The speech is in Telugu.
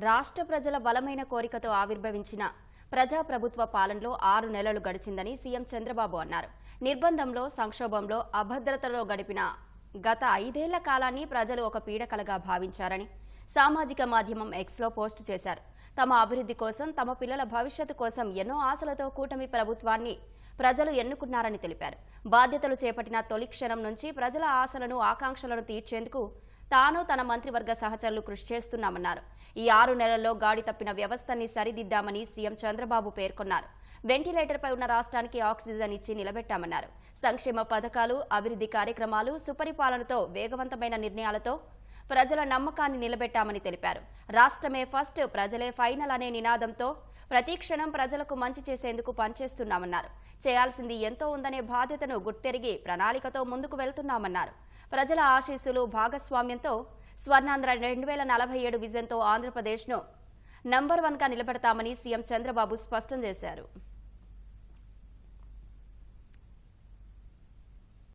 రాష్ట్ర ప్రజల బలమైన కోరికతో ఆవిర్భవించిన ప్రజాప్రభుత్వ పాలనలో 6 నెలలు గడిచిందని సీఎం చంద్రబాబు అన్నారు. నిర్బంధంలో, సంక్షోభంలో, అభద్రతలో గడిపిన గత 5 ఏళ్ల కాలాన్ని ప్రజలు ఒక పీడకలగా భావించారని సామాజిక మాధ్యమం ఎక్స్లో పోస్టు చేశారు. తమ అభివృద్ధి కోసం, తమ పిల్లల భవిష్యత్తు కోసం ఎన్నో ఆశలతో కూటమి ప్రభుత్వాన్ని ప్రజలు ఎన్నుకున్నారని తెలిపారు. బాధ్యతలు చేపట్టిన తొలి క్షణం నుంచి ప్రజల ఆశలను, ఆకాంక్షలను తీర్చేందుకు తాను, తన మంత్రివర్గ సహచరులు కృషి చేస్తున్నామన్నారు. ఈ 6 నెలల్లో గాడి తప్పిన వ్యవస్థని సరిదిద్దామని సీఎం చంద్రబాబు పేర్కొన్నారు. వెంటిలేటర్పై ఉన్న రాష్ట్రానికి ఆక్సిజన్ ఇచ్చి నిలబెట్టామన్నారు. సంక్షేమ పథకాలు, అభివృద్ధి కార్యక్రమాలు, సుపరిపాలనతో, వేగవంతమైన నిర్ణయాలతో ప్రజల నమ్మకాన్ని నిలబెట్టామని తెలిపారు. రాష్ట్రమే ఫస్ట్, ప్రజలే ఫైనల్ అనే నినాదంతో ప్రతి క్షణం ప్రజలకు మంచి చేసేందుకు పనిచేస్తున్నామన్నారు. చేయాల్సింది ఎంతో ఉందనే బాధ్యతను గుర్తెరిగి ప్రణాళికతో ముందుకు వెళ్తున్నామన్నారు. ప్రజల ఆశీస్సులు, భాగస్వామ్యంతో స్వర్ణాంధ్ర 2047 విజన్తో ఆంధ్రప్రదేశ్ను నంబర్ 1గా నిలబెడతామని సీఎం చంద్రబాబు స్పష్టం చేశారు.